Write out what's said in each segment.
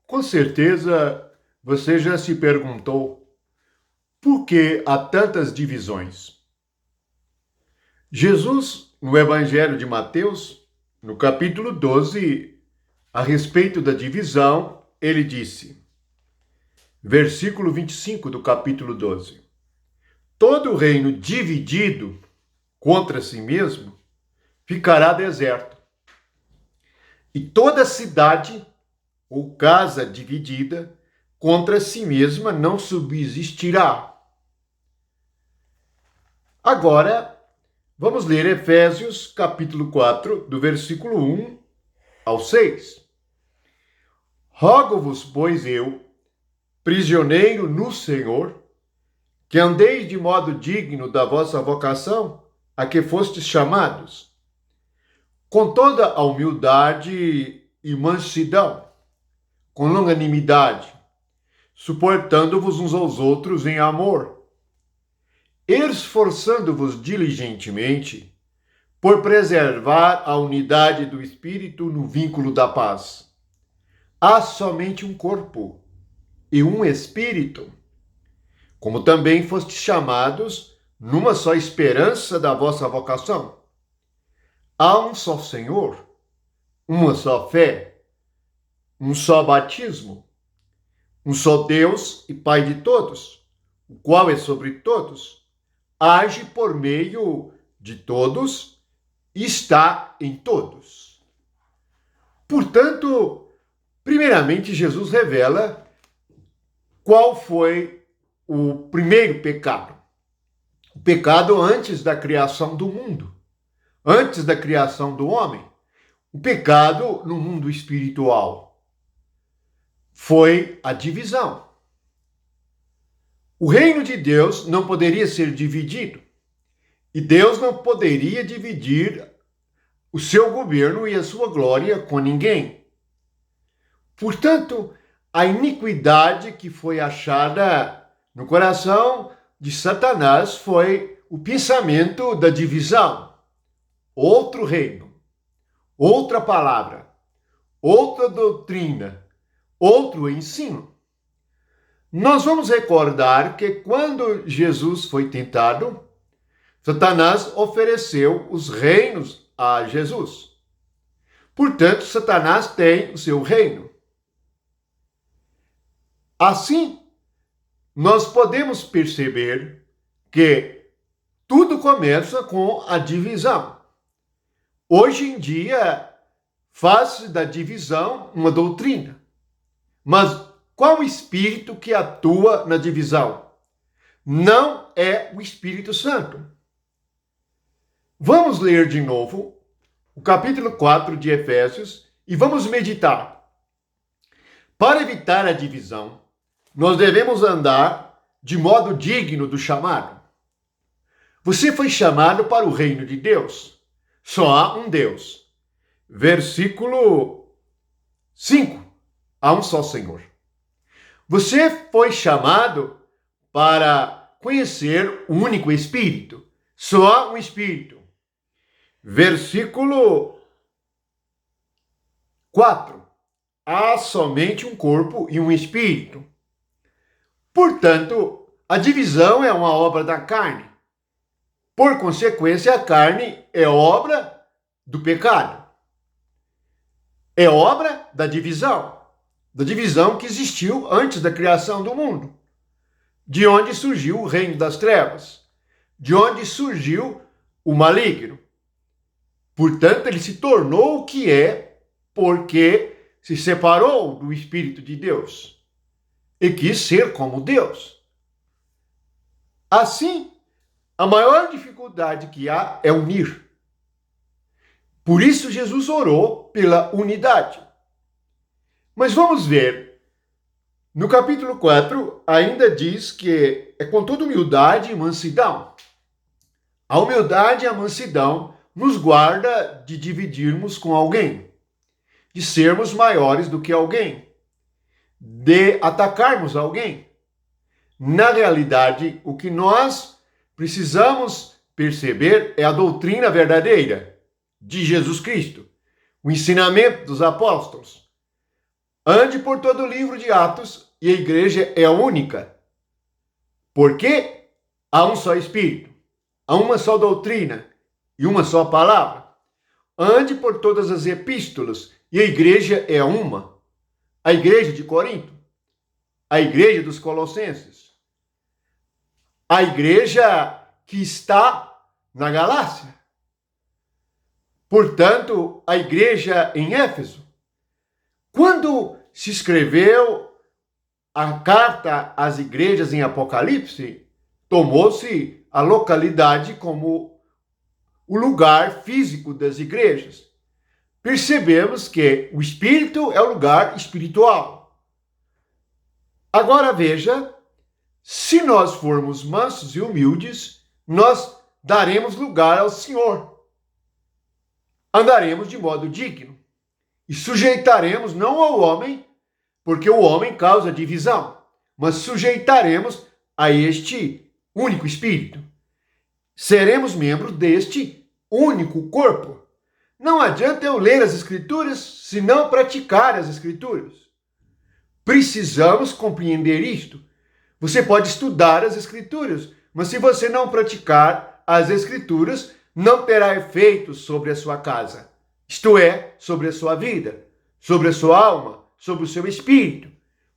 Com certeza você já se perguntou por que há tantas divisões. Jesus, no Evangelho de Mateus, no capítulo 12, a respeito da divisão, ele disse, versículo 25 do capítulo 12: Todo reino dividido contra si mesmo ficará deserto, e toda cidade ou casa dividida contra si mesma não subsistirá. Agora, vamos ler Efésios, capítulo 4, do versículo 1 ao 6. Rogo-vos, pois eu, prisioneiro no Senhor, que andeis de modo digno da vossa vocação, a que fostes chamados, com toda a humildade e mansidão, com longanimidade, suportando-vos uns aos outros em amor, esforçando-vos diligentemente por preservar a unidade do Espírito no vínculo da paz. Há somente um corpo e um Espírito, como também fostes chamados numa só esperança da vossa vocação. Há um só Senhor, uma só fé, um só batismo, um só Deus e Pai de todos, o qual é sobre todos, age por meio de todos e está em todos. Portanto, primeiramente, Jesus revela qual foi o primeiro pecado. O pecado antes da criação do mundo, antes da criação do homem. O pecado no mundo espiritual foi a divisão. O reino de Deus não poderia ser dividido. E Deus não poderia dividir o seu governo e a sua glória com ninguém. Portanto, a iniquidade que foi achada no coração de Satanás foi o pensamento da divisão. Outro reino, outra palavra, outra doutrina, outro ensino. Nós vamos recordar que quando Jesus foi tentado, Satanás ofereceu os reinos a Jesus. Portanto, Satanás tem o seu reino. Assim, nós podemos perceber que tudo começa com a divisão. Hoje em dia, faz-se da divisão uma doutrina. Mas qual o espírito que atua na divisão? Não é o Espírito Santo. Vamos ler de novo o capítulo 4 de Efésios e vamos meditar. Para evitar a divisão, nós devemos andar de modo digno do chamado. Você foi chamado para o reino de Deus. Só há um Deus. Versículo 5. Há um só Senhor. Você foi chamado para conhecer o único Espírito. Só há um Espírito. Versículo 4. Há somente um corpo e um espírito. Portanto, a divisão é uma obra da carne. Por consequência, a carne é obra do pecado. É obra da divisão que existiu antes da criação do mundo. De onde surgiu o reino das trevas. De onde surgiu o maligno. Portanto, ele se tornou o que é porque se separou do Espírito de Deus e quis ser como Deus. Assim, a maior dificuldade que há é unir. Por isso, Jesus orou pela unidade. Mas vamos ver. No capítulo 4, ainda diz que é com toda humildade e mansidão. A humildade e a mansidão nos guarda de dividirmos com alguém, de sermos maiores do que alguém, de atacarmos alguém. Na realidade, o que nós precisamos perceber é a doutrina verdadeira de Jesus Cristo, o ensinamento dos apóstolos, Ande por todo o livro de Atos e a igreja é única. Porque há um só Espírito, há uma só doutrina e uma só palavra. Ande por todas as epístolas e a igreja é uma. A igreja de Corinto, a igreja dos Colossenses, a igreja que está na Galácia. Portanto, a igreja em Éfeso. Quando se escreveu a carta às igrejas em Apocalipse, tomou-se a localidade como o lugar físico das igrejas. Percebemos que o espírito é o lugar espiritual. Agora veja, se nós formos mansos e humildes, nós daremos lugar ao Senhor. Andaremos de modo digno e sujeitaremos não ao homem, porque o homem causa divisão, mas sujeitaremos a este único Espírito. Seremos membros deste único corpo. Não adianta eu ler as Escrituras se não praticar as Escrituras. Precisamos compreender isto. Você pode estudar as Escrituras, mas se você não praticar as Escrituras, não terá efeito sobre a sua casa. Isto é, sobre a sua vida, sobre a sua alma, sobre o seu espírito.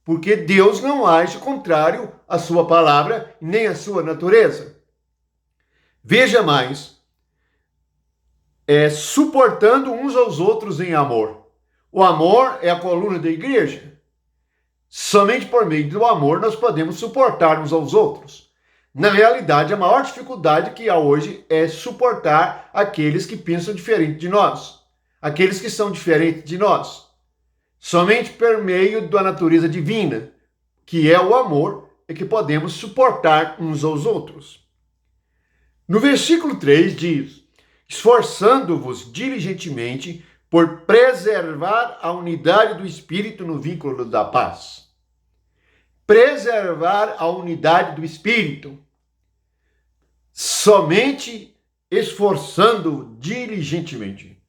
Porque Deus não age contrário à sua palavra, nem à sua natureza. Veja mais, suportando uns aos outros em amor. O amor é a coluna da igreja. Somente por meio do amor nós podemos suportar uns aos outros. Na realidade, a maior dificuldade que há hoje é suportar aqueles que pensam diferente de nós, aqueles que são diferentes de nós. Somente por meio da natureza divina, que é o amor, é que podemos suportar uns aos outros. No versículo 3 diz: esforçando-vos diligentemente por preservar a unidade do Espírito no vínculo da paz. Preservar a unidade do Espírito. Somente esforçando diligentemente.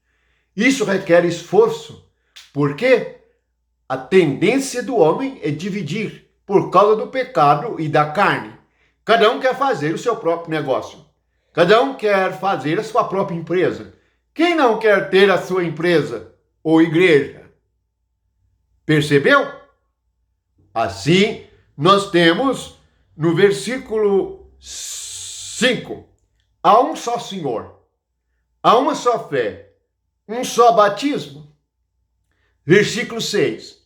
Isso requer esforço, porque a tendência do homem é dividir por causa do pecado e da carne. Cada um quer fazer o seu próprio negócio. Cada um quer fazer a sua própria empresa. Quem não quer ter a sua empresa ou igreja? Percebeu? Assim, nós temos no versículo 5, há um só Senhor, há uma só fé, um só batismo. Versículo 6,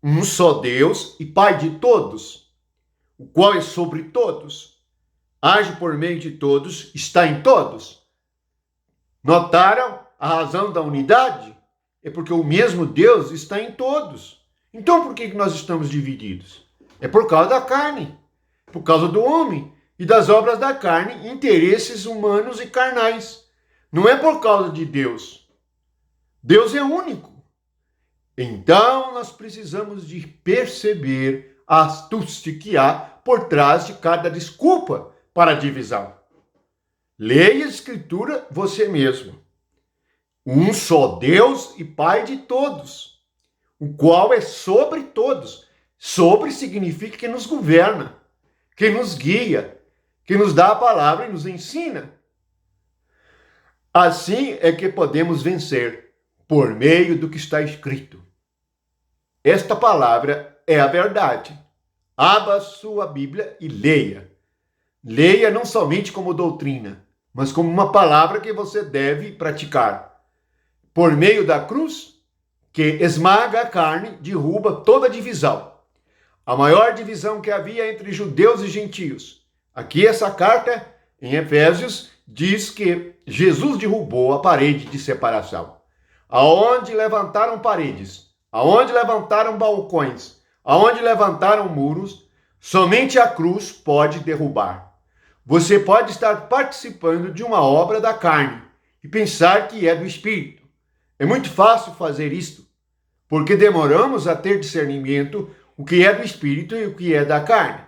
um só Deus e Pai de todos, o qual é sobre todos, age por meio de todos, está em todos. Notaram a razão da unidade? É porque o mesmo Deus está em todos. Então por que nós estamos divididos? É por causa da carne, por causa do homem e das obras da carne, interesses humanos e carnais. Não é por causa de Deus. Deus é único. Então nós precisamos de perceber a astúcia que há por trás de cada desculpa para a divisão. Leia a Escritura você mesmo. Um só Deus e Pai de todos, o qual é sobre todos. Sobre significa que nos governa, que nos guia, que nos dá a palavra e nos ensina. Assim é que podemos vencer, por meio do que está escrito. Esta palavra é a verdade. Abra sua Bíblia e leia. Leia não somente como doutrina, mas como uma palavra que você deve praticar. Por meio da cruz, que esmaga a carne, derruba toda divisão. A maior divisão que havia entre judeus e gentios. Aqui essa carta, em Efésios, diz que Jesus derrubou a parede de separação. Aonde levantaram paredes, aonde levantaram balcões, aonde levantaram muros, somente a cruz pode derrubar. Você pode estar participando de uma obra da carne e pensar que é do Espírito. É muito fácil fazer isto, porque demoramos a ter discernimento o que é do Espírito e o que é da carne.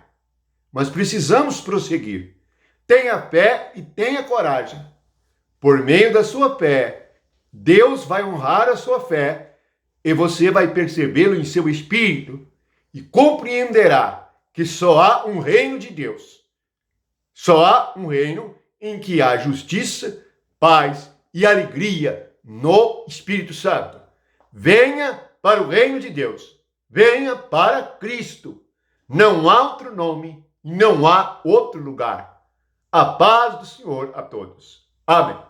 Mas precisamos prosseguir. Tenha fé e tenha coragem. Por meio da sua fé, Deus vai honrar a sua fé e você vai percebê-lo em seu espírito e compreenderá que só há um reino de Deus. Só há um reino em que há justiça, paz e alegria no Espírito Santo. Venha para o reino de Deus. Venha para Cristo. Não há outro nome, não há outro lugar. A paz do Senhor a todos. Amém.